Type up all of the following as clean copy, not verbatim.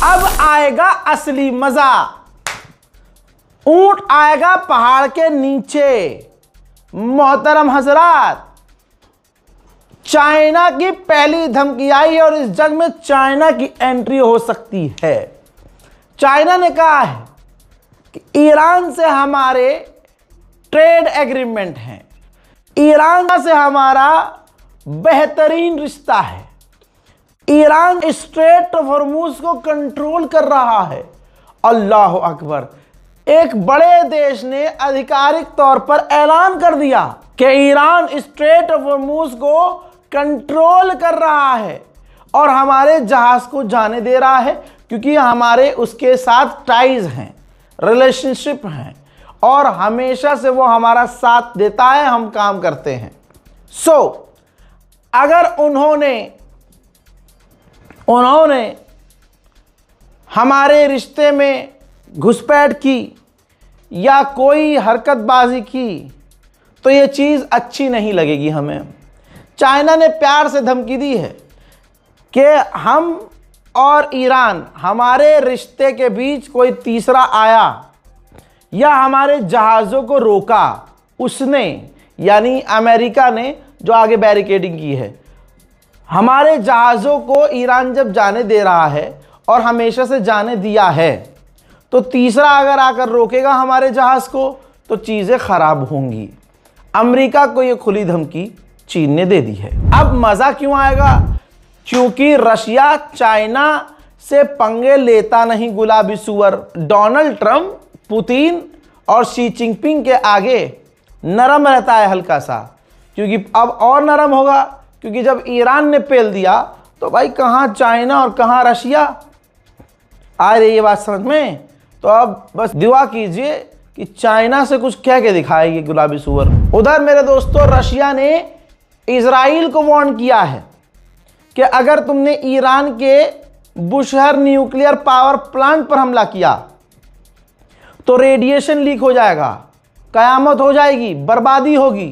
अब आएगा असली मजा। ऊंट आएगा पहाड़ के नीचे। मोहतरम हजरात, चाइना की पहली धमकी आई और इस जंग में चाइना की एंट्री हो सकती है। चाइना ने कहा है कि ईरान से हमारे ट्रेड एग्रीमेंट हैं, ईरान से हमारा बेहतरीन रिश्ता है, ईरान स्ट्रेट ऑफ हॉर्मूज को कंट्रोल कर रहा है। अल्लाह अकबर। एक बड़े देश ने आधिकारिक तौर पर ऐलान कर दिया कि ईरान स्ट्रेट ऑफ हॉर्मूज को कंट्रोल कर रहा है और हमारे जहाज को जाने दे रहा है, क्योंकि हमारे उसके साथ टाइज हैं, रिलेशनशिप हैं और हमेशा से वो हमारा साथ देता है, हम काम करते हैं। अगर उन्होंने हमारे रिश्ते में घुसपैठ की या कोई हरकतबाजी की तो ये चीज़ अच्छी नहीं लगेगी हमें। चाइना ने प्यार से धमकी दी है कि हम और ईरान, हमारे रिश्ते के बीच कोई तीसरा आया या हमारे जहाज़ों को रोका, उसने यानी अमेरिका ने जो आगे बैरिकेडिंग की है, हमारे जहाज़ों को ईरान जब जाने दे रहा है और हमेशा से जाने दिया है, तो तीसरा अगर आकर रोकेगा हमारे जहाज़ को तो चीज़ें ख़राब होंगी। अमेरिका को ये खुली धमकी चीन ने दे दी है। अब मज़ा क्यों आएगा? क्योंकि रशिया चाइना से पंगे लेता नहीं गुलाबी सुअर। डोनाल्ड ट्रंप, पुतिन और शी जिनपिंग के आगे नरम रहता है हल्का सा, क्योंकि अब और नरम होगा, क्योंकि जब ईरान ने पेल दिया तो भाई कहाँ चाइना और कहाँ रशिया। आ रही ये बात समझ में? तो अब बस दुआ कीजिए कि चाइना से कुछ कह के दिखाएगी गुलाबी सुअर। उधर मेरे दोस्तों, रशिया ने इजराइल को वार्न किया है कि अगर तुमने ईरान के बुशहर न्यूक्लियर पावर प्लांट पर हमला किया तो रेडिएशन लीक हो जाएगा, कयामत हो जाएगी, बर्बादी होगी,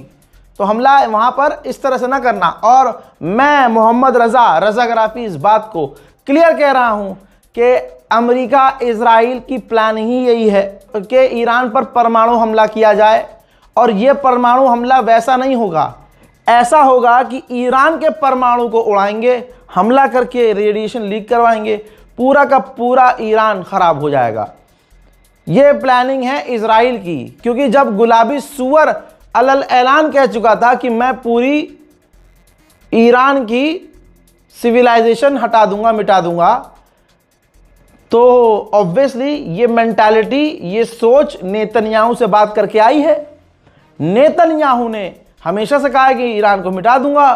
तो हमला वहाँ पर इस तरह से ना करना। और मैं मोहम्मद रज़ा गराफी इस बात को क्लियर कह रहा हूँ कि अमेरिका इजराइल की प्लान ही यही है कि ईरान पर परमाणु हमला किया जाए, और ये परमाणु हमला वैसा नहीं होगा, ऐसा होगा कि ईरान के परमाणु को उड़ाएंगे, हमला करके रेडिएशन लीक करवाएंगे, पूरा का पूरा ईरान ख़राब हो जाएगा। ये प्लानिंग है इजराइल की, क्योंकि जब गुलाबी सुअर अलल ऐलान कह चुका था कि मैं पूरी ईरान की सिविलाइजेशन हटा दूंगा, मिटा दूंगा, तो ऑब्वियसली ये मेंटालिटी, ये सोच नेतन्याहू से बात करके आई है। नेतन्याहू ने हमेशा से कहा है कि ईरान को मिटा दूंगा,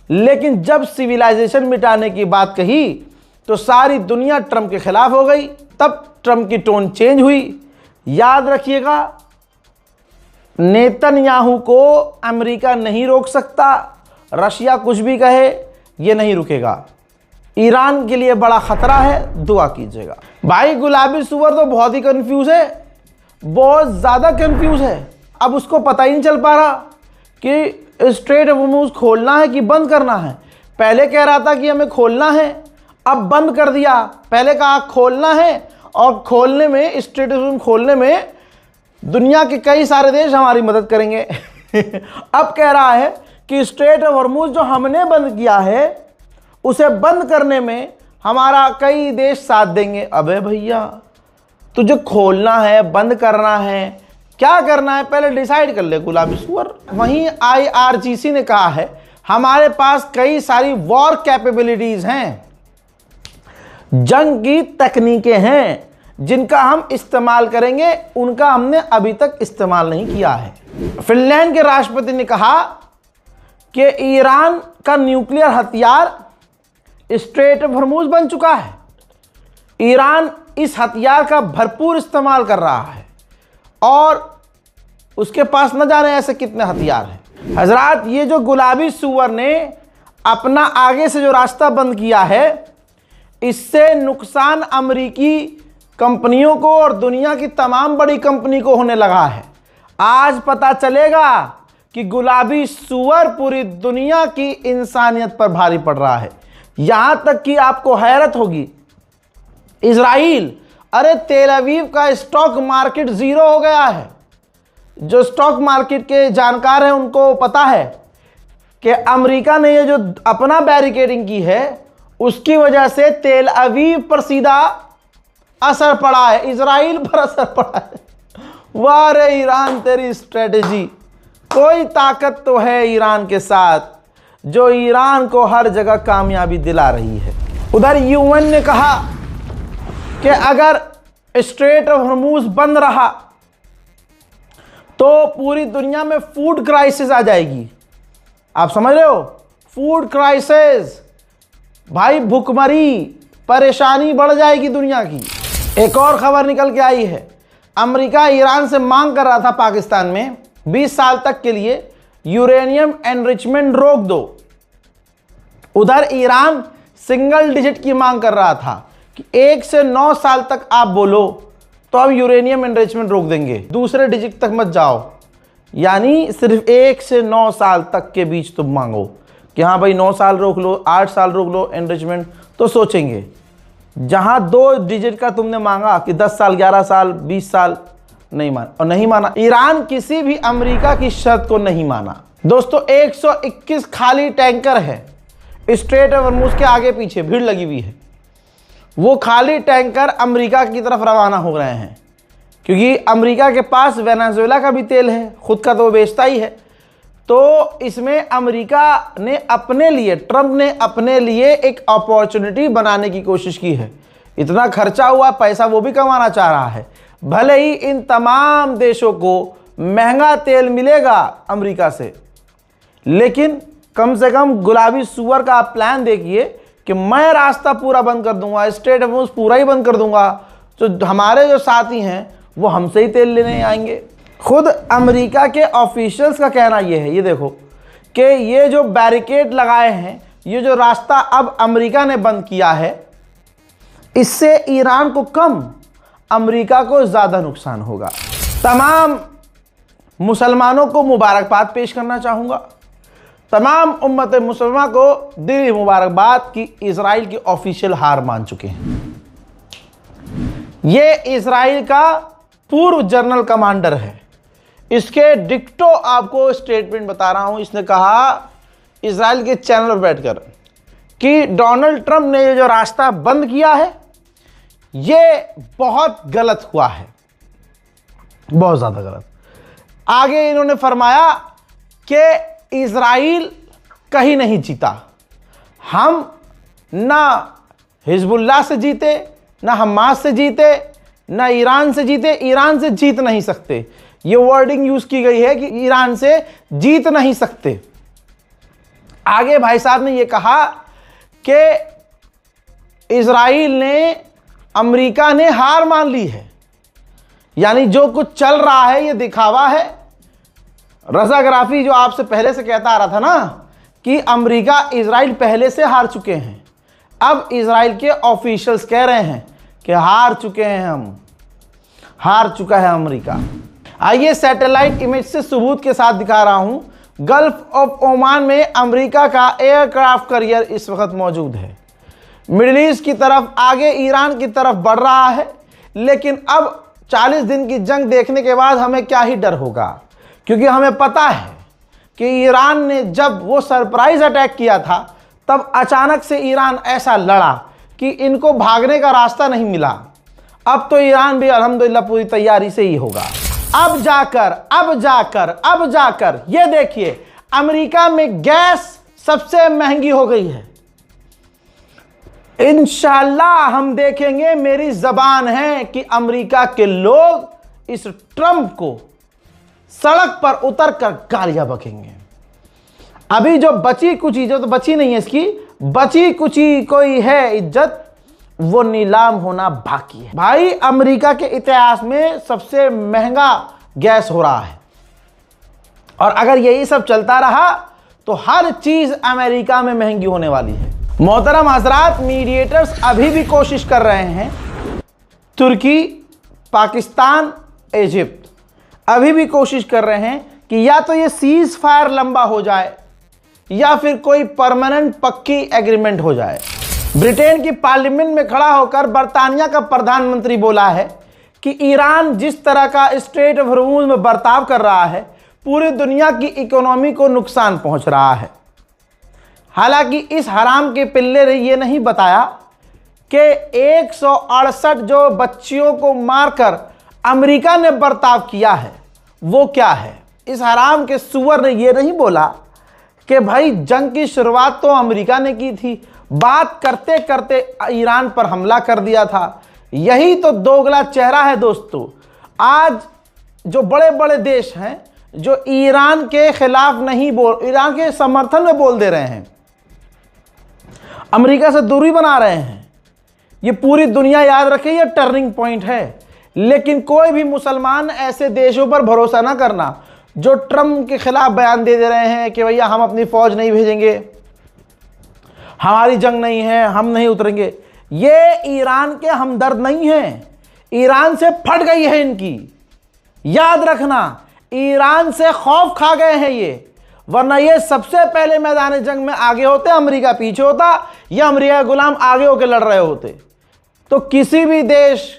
लेकिन जब सिविलाइजेशन मिटाने की बात कही तो सारी दुनिया ट्रंप के खिलाफ हो गई, तब ट्रंप की टोन चेंज हुई। याद रखिएगा, नेतन्याहू को अमेरिका नहीं रोक सकता, रशिया कुछ भी कहे ये नहीं रुकेगा। ईरान के लिए बड़ा खतरा है, दुआ कीजिएगा। भाई गुलाबी सुअर तो बहुत ही कंफ्यूज है, बहुत ज़्यादा कंफ्यूज है। अब उसको पता ही नहीं चल पा रहा कि स्ट्रेट ऑफ हॉर्मूज खोलना है कि बंद करना है। पहले कह रहा था कि हमें खोलना है, अब बंद कर दिया। पहले कहा खोलना है, और खोलने में, स्ट्रेट ऑफ हॉर्मूज खोलने में दुनिया के कई सारे देश हमारी मदद करेंगे। अब कह रहा है कि स्ट्रेट ऑफ हॉर्मूज जो हमने बंद किया है उसे बंद करने में हमारा कई देश साथ देंगे। अबे भैया, तुझे खोलना है, बंद करना है, क्या करना है पहले डिसाइड कर ले गुलाबी सुअर। वहीं IRGC ने कहा है हमारे पास कई सारी वॉर कैपेबिलिटीज हैं, जंग की तकनीकें हैं जिनका हम इस्तेमाल करेंगे, उनका हमने अभी तक इस्तेमाल नहीं किया है। फिनलैंड के राष्ट्रपति ने कहा कि ईरान का न्यूक्लियर हथियार स्ट्रेट ऑफ हॉर्मूज बन चुका है, ईरान इस हथियार का भरपूर इस्तेमाल कर रहा है और उसके पास न जाने ऐसे कितने हथियार हैं। हजरात, ये जो गुलाबी सुअर ने अपना आगे से जो रास्ता बंद किया है, इससे नुकसान अमेरिकी कंपनियों को और दुनिया की तमाम बड़ी कंपनी को होने लगा है। आज पता चलेगा कि गुलाबी सुअर पूरी दुनिया की इंसानियत पर भारी पड़ रहा है। यहां तक कि आपको हैरत होगी इजराइल, अरे तेल अवीव का स्टॉक मार्केट जीरो हो गया है। जो स्टॉक मार्केट के जानकार हैं उनको पता है कि अमेरिका ने ये जो अपना बैरिकेडिंग की है उसकी वजह से तेल अवीव पर सीधा असर पड़ा है, इजराइल पर असर पड़ा है। वाह रे ईरान, तेरी स्ट्रेटेजी, कोई ताकत तो है ईरान के साथ जो ईरान को हर जगह कामयाबी दिला रही है। उधर यूएन ने कहा कि अगर स्ट्रेट ऑफ हॉर्मूज बंद रहा तो पूरी दुनिया में फूड क्राइसिस आ जाएगी। आप समझ रहे हो, फूड क्राइसिस, भाई भुखमरी, परेशानी बढ़ जाएगी दुनिया की। एक और खबर निकल के आई है, अमेरिका ईरान से मांग कर रहा था पाकिस्तान में 20 साल तक के लिए यूरेनियम एनरिचमेंट रोक दो। उधर ईरान सिंगल डिजिट की मांग कर रहा था कि 1 से 9 साल तक आप बोलो तो हम यूरेनियम एनरिचमेंट रोक देंगे, दूसरे डिजिट तक मत जाओ। यानी सिर्फ 1 से 9 साल तक के बीच तुम मांगो कि हाँ भाई 9 साल रोक लो, 8 साल रोक लो एनरिचमेंट, तो सोचेंगे। जहां 2 डिजिट का तुमने मांगा कि 10 साल, 11 साल, 20 साल, नहीं माना, और नहीं माना। ईरान किसी भी अमेरिका की शर्त को नहीं माना। दोस्तों 121 खाली टैंकर है स्ट्रेट ऑफ हॉर्मूज के आगे पीछे, भीड़ लगी हुई है। वो खाली टैंकर अमेरिका की तरफ रवाना हो रहे हैं क्योंकि अमेरिका के पास वेनेजुएला का भी तेल है, खुद का तो वो बेचता ही है। तो इसमें अमेरिका ने अपने लिए, ट्रंप ने अपने लिए एक अपॉर्चुनिटी बनाने की कोशिश की है। इतना खर्चा हुआ पैसा वो भी कमाना चाह रहा है। भले ही इन तमाम देशों को महंगा तेल मिलेगा अमेरिका से, लेकिन कम से कम गुलाबी सुअर का आप प्लान देखिए कि मैं रास्ता पूरा बंद कर दूंगा, स्ट्रेट ऑफ हॉर्मूज पूरा ही बंद कर दूंगा, तो हमारे जो साथी हैं वो हमसे ही तेल लेने आएंगे। खुद अमेरिका के ऑफिशियल्स का कहना ये है, ये देखो कि ये जो बैरिकेड लगाए हैं, ये जो रास्ता अब अमेरिका ने बंद किया है, इससे ईरान को कम, अमेरिका को ज़्यादा नुकसान होगा। तमाम मुसलमानों को मुबारकबाद पेश करना चाहूँगा, तमाम उम्मत मुसलमान को दिली मुबारकबाद कि इजराइल की ऑफिशियल हार मान चुके हैं। ये इजराइल का पूर्व जनरल कमांडर है, इसके डिक्टो आपको स्टेटमेंट बता रहा हूं। इसने कहा इजराइल के चैनल पर बैठकर कि डोनाल्ड ट्रंप ने ये जो रास्ता बंद किया है ये बहुत गलत हुआ है, बहुत ज़्यादा गलत। आगे इन्होंने फरमाया कि इजराइल कहीं नहीं जीता, हम ना हिजबुल्लाह से जीते, ना हमास से जीते, ना ईरान से जीते, ईरान से जीत नहीं सकते। ये वर्डिंग यूज की गई है कि ईरान से जीत नहीं सकते। आगे भाई साहब ने ये कहा कि इजराइल ने, अमेरिका ने हार मान ली है, यानी जो कुछ चल रहा है ये दिखावा है। रजाग्राफी जो आपसे पहले से कहता आ रहा था ना कि अमेरिका इजराइल पहले से हार चुके हैं, अब इजराइल के ऑफिशियल्स कह रहे हैं कि हार चुके हैं हम, हार चुका है अमेरिका। आइए सैटेलाइट इमेज से सबूत के साथ दिखा रहा हूं। गल्फ ऑफ ओमान में अमेरिका का एयरक्राफ्ट कैरियर इस वक्त मौजूद है, मिडिल ईस्ट की तरफ, आगे ईरान की तरफ बढ़ रहा है। लेकिन अब 40 दिन की जंग देखने के बाद हमें क्या ही डर होगा, क्योंकि हमें पता है कि ईरान ने जब वो सरप्राइज अटैक किया था तब अचानक से ईरान ऐसा लड़ा कि इनको भागने का रास्ता नहीं मिला। अब तो ईरान भी अल्हम्दुलिल्लाह पूरी तैयारी से ही होगा। अब जाकर ये देखिए, अमेरिका में गैस सबसे महंगी हो गई है। इंशाल्लाह हम देखेंगे, मेरी जबान है कि अमेरिका के लोग इस ट्रंप को सड़क पर उतर कर गालियां बकेंगे। अभी जो बची कुची, जो तो बची नहीं है इसकी, बची कुची कोई है इज्जत, वो नीलाम होना बाकी है। भाई अमेरिका के इतिहास में सबसे महंगा गैस हो रहा है, और अगर यही सब चलता रहा तो हर चीज अमेरिका में महंगी होने वाली है। मोहतरम हजरात, मीडिएटर्स अभी भी कोशिश कर रहे हैं, तुर्की, पाकिस्तान, इजिप्ट अभी भी कोशिश कर रहे हैं कि या तो ये सीज फायर लंबा हो जाए या फिर कोई परमानेंट पक्की एग्रीमेंट हो जाए। ब्रिटेन की पार्लियामेंट में खड़ा होकर बर्तानिया का प्रधानमंत्री बोला है कि ईरान जिस तरह का स्ट्रेट ऑफ हॉर्मुज में बर्ताव कर रहा है पूरी दुनिया की इकोनॉमी को नुकसान पहुंच रहा है। हालांकि इस हराम के पिल्ले ने यह नहीं बताया कि 168 जो बच्चियों को मारकर अमेरिका ने बर्ताव किया है वो क्या है। इस हराम के सुअर ने यह नहीं बोला कि भाई जंग की शुरुआत तो अमेरिका ने की थी, बात करते करते ईरान पर हमला कर दिया था। यही तो दोगला चेहरा है दोस्तों। आज जो बड़े बड़े देश हैं जो ईरान के खिलाफ नहीं ईरान के समर्थन में बोल दे रहे हैं, अमेरिका से दूरी बना रहे हैं, ये पूरी दुनिया याद रखे ये टर्निंग पॉइंट है। लेकिन कोई भी मुसलमान ऐसे देशों पर भरोसा ना करना जो ट्रम्प के खिलाफ बयान दे रहे हैं कि भैया हम अपनी फौज नहीं भेजेंगे, हमारी जंग नहीं है, हम नहीं उतरेंगे। ये ईरान के हमदर्द नहीं हैं, ईरान से फट गई है इनकी। याद रखना, ईरान से खौफ खा गए हैं ये, वरना ये सबसे पहले मैदान जंग में आगे होते, अमेरिका पीछे होता, या अमेरिका के गुलाम आगे होकर लड़ रहे होते। तो किसी भी देश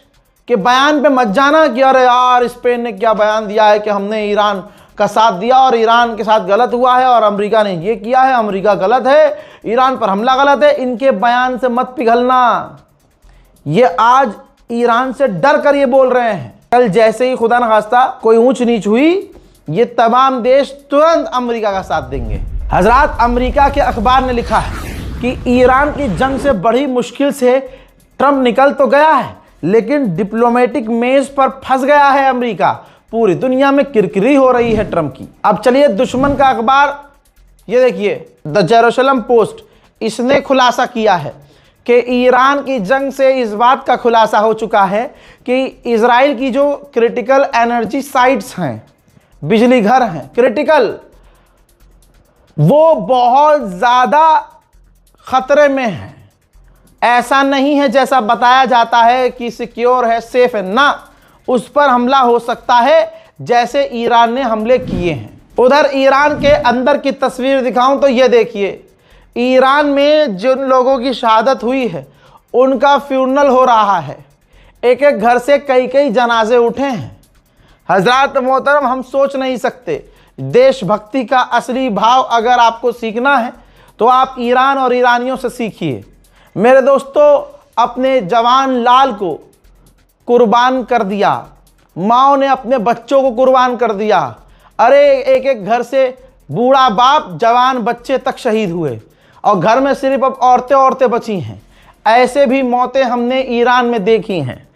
के बयान पे मत जाना कि अरे यार स्पेन ने क्या बयान दिया है कि हमने ईरान का साथ दिया और ईरान के साथ गलत हुआ है और अमेरिका ने ये किया है, अमेरिका गलत है, ईरान पर हमला गलत है। इनके बयान से मत पिघलना। ये आज ईरान से डर कर ये बोल रहे हैं। कल जैसे ही खुदा न खास्ता कोई ऊंच नीच हुई, ये तमाम देश तुरंत अमेरिका का साथ देंगे। हजरात, अमेरिका के अखबार ने लिखा है कि ईरान की जंग से बड़ी मुश्किल से ट्रंप निकल तो गया है, लेकिन डिप्लोमेटिक मेज पर फंस गया है अमेरिका। पूरी दुनिया में किरकिरी हो रही है ट्रंप की। अब चलिए दुश्मन का अखबार, ये देखिए द जेरूसलम पोस्ट, इसने खुलासा किया है कि ईरान की जंग से इस बात का खुलासा हो चुका है कि इजराइल की जो क्रिटिकल एनर्जी साइट्स हैं, बिजली घर हैं क्रिटिकल, वो बहुत ज़्यादा खतरे में हैं। ऐसा नहीं है जैसा बताया जाता है कि सिक्योर है, सेफ है, ना, उस पर हमला हो सकता है जैसे ईरान ने हमले किए हैं। उधर ईरान के अंदर की तस्वीर दिखाऊं तो ये देखिए, ईरान में जिन लोगों की शहादत हुई है उनका फ्यूनरल हो रहा है। एक एक घर से कई कई जनाजे उठे हैं। हजरत मोहतरम, हम सोच नहीं सकते। देशभक्ति का असली भाव अगर आपको सीखना है तो आप ईरान और ईरानियों से सीखिए। मेरे दोस्तों, अपने जवान लाल को कुर्बान कर दिया, माओ ने अपने बच्चों को कुर्बान कर दिया। अरे एक एक घर से बूढ़ा बाप, जवान बच्चे तक शहीद हुए और घर में सिर्फ अब औरतें बची हैं। ऐसे भी मौतें हमने ईरान में देखी हैं।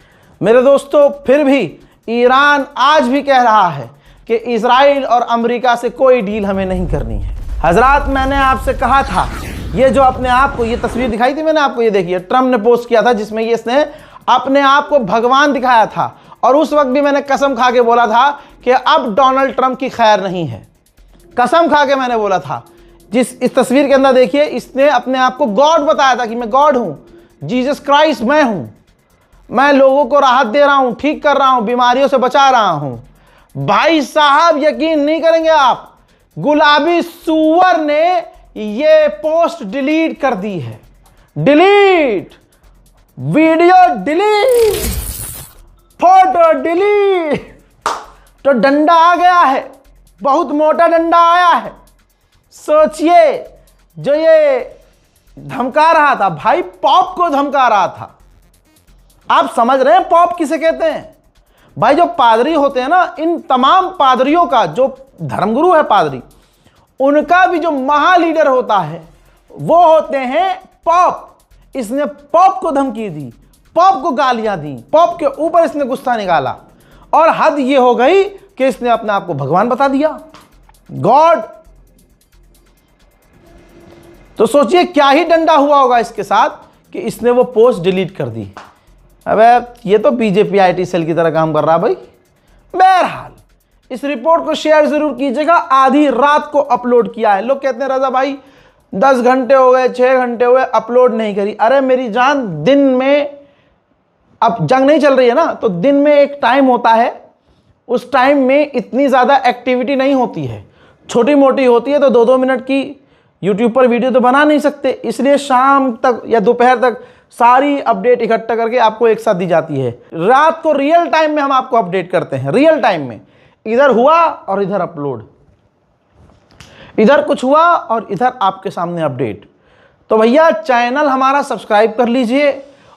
मेरे दोस्तों, फिर भी ईरान आज भी कह रहा है कि इजराइल और अमेरिका से कोई डील हमें नहीं करनी है। हजरात, मैंने आपसे कहा था, ये जो अपने आप को, ये तस्वीर दिखाई थी मैंने आपको, ये देखिए ट्रम्प ने पोस्ट किया था जिसमें ये इसने अपने आप को भगवान दिखाया था। और उस वक्त भी मैंने कसम खा के बोला था कि अब डोनाल्ड ट्रंप की खैर नहीं है। कसम खा के मैंने बोला था। इस तस्वीर के अंदर देखिए, इसने अपने आप को गॉड बताया था कि मैं गॉड हूं, जीसस क्राइस्ट मैं हूं, मैं लोगों को राहत दे रहा हूं, ठीक कर रहा हूं, बीमारियों से बचा रहा हूं। भाई साहब, यकीन नहीं करेंगे आप, गुलाबी सुअर ने ये पोस्ट डिलीट कर दी है। Delete, video delete, photo delete. तो डंडा आ गया है, बहुत मोटा डंडा आया है। सोचिए, जो ये धमका रहा था, भाई पॉप को धमका रहा था। आप समझ रहे हैं पॉप किसे कहते हैं? भाई जो पादरी होते हैं ना, इन तमाम पादरियों का जो धर्मगुरु है पादरी, उनका भी जो महालीडर होता है वो होते हैं पॉप। इसने पॉप को धमकी दी, पॉप को गालियां दी, पॉप के ऊपर इसने गुस्सा निकाला और हद ये हो गई कि इसने अपने आप को भगवान बता दिया, गॉड। तो सोचिए क्या ही डंडा हुआ होगा इसके साथ कि इसने वो पोस्ट डिलीट कर दी। अबे ये तो बीजेपी आईटी सेल की तरह काम कर रहा भाई। बहरहाल, इस रिपोर्ट को शेयर जरूर कीजिएगा। आधी रात को अपलोड किया है। लोग कहते हैं रजा भाई 10 घंटे हो गए, 6 घंटे हुए, अपलोड नहीं करी। अरे मेरी जान, दिन में, अब जंग नहीं चल रही है ना, तो दिन में एक टाइम होता है, उस टाइम में इतनी ज़्यादा एक्टिविटी नहीं होती है, छोटी मोटी होती है। तो 2-2 मिनट की यूट्यूब पर वीडियो तो बना नहीं सकते, इसलिए शाम तक या दोपहर तक सारी अपडेट इकट्ठा करके आपको एक साथ दी जाती है। रात को रियल टाइम में हम आपको अपडेट करते हैं, रियल टाइम में, इधर हुआ और इधर अपलोड, इधर कुछ हुआ और इधर आपके सामने अपडेट। तो भैया चैनल हमारा सब्सक्राइब कर लीजिए,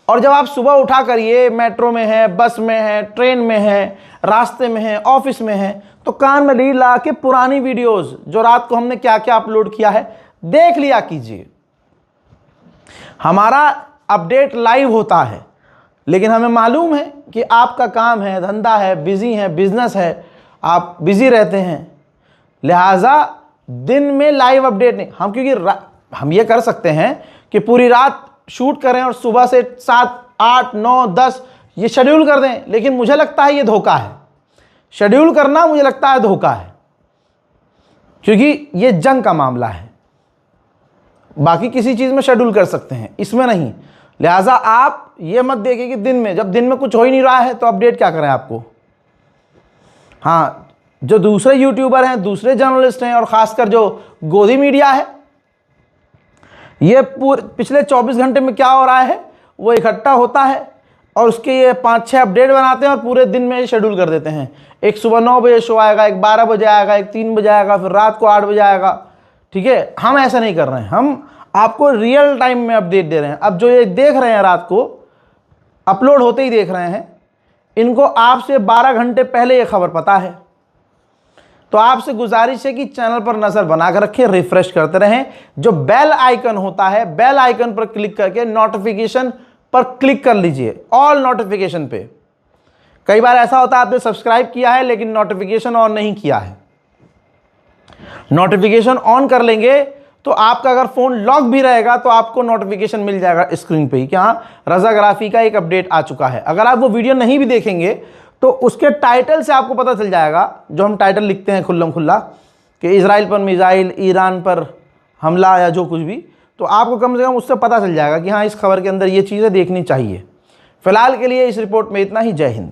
और जब आप सुबह उठा करिए, मेट्रो में है, बस में है, ट्रेन में है, रास्ते में है, ऑफिस में है, तो कान में लीड ला के पुरानी वीडियोस जो रात को हमने क्या क्या अपलोड किया है देख लिया कीजिए। हमारा अपडेट लाइव होता है, लेकिन हमें मालूम है कि आपका काम है, धंधा है, बिजी है, बिजनेस है, आप बिजी रहते हैं, लिहाजा दिन में लाइव अपडेट नहीं हम, क्योंकि हम ये कर सकते हैं कि पूरी रात शूट करें और सुबह से 7, 8, 9, 10 ये शेड्यूल कर दें, लेकिन मुझे लगता है ये धोखा है। शेड्यूल करना मुझे लगता है धोखा है, क्योंकि ये जंग का मामला है। बाकी किसी चीज़ में शेड्यूल कर सकते हैं, इसमें नहीं। लिहाजा आप ये मत देखिए कि दिन में, जब दिन में कुछ हो ही नहीं रहा है तो अपडेट क्या करें आपको। हाँ, जो दूसरे यूट्यूबर हैं, दूसरे जर्नलिस्ट हैं, और ख़ासकर जो गोदी मीडिया है, ये पिछले 24 घंटे में क्या हो रहा है वो इकट्ठा होता है और उसके ये 5-6 अपडेट बनाते हैं और पूरे दिन में शेड्यूल कर देते हैं। एक सुबह 9 बजे शो आएगा, एक 12 बजे आएगा, एक 3 बजे आएगा, फिर रात को 8 बजे आएगा। ठीक है, हम ऐसा नहीं कर रहे हैं, हम आपको रियल टाइम में अपडेट दे रहे हैं। अब जो ये देख रहे हैं रात को अपलोड होते ही देख रहे हैं, इनको आपसे 12 घंटे पहले ये खबर पता है। तो आपसे गुजारिश है कि चैनल पर नजर बनाकर रखें, रिफ्रेश करते रहें। जो बेल आइकन होता है, बेल आइकन पर क्लिक करके नोटिफिकेशन पर क्लिक कर लीजिए, ऑल नोटिफिकेशन पे। कई बार ऐसा होता है आपने सब्सक्राइब किया है लेकिन नोटिफिकेशन ऑन नहीं किया है। नोटिफिकेशन ऑन कर लेंगे तो आपका अगर फोन लॉक भी रहेगा तो आपको नोटिफिकेशन मिल जाएगा स्क्रीन पे ही कि हाँ, रज़ाग्राफी का एक अपडेट आ चुका है। अगर आप वो वीडियो नहीं भी देखेंगे तो उसके टाइटल से आपको पता चल जाएगा, जो हम टाइटल लिखते हैं खुल्लम खुल्ला कि इजराइल पर मिसाइल, ईरान पर हमला या जो कुछ भी, तो आपको कम से कम उससे पता चल जाएगा कि हाँ, इस खबर के अंदर ये चीज़ें देखनी चाहिए। फिलहाल के लिए इस रिपोर्ट में इतना ही। जय हिंद।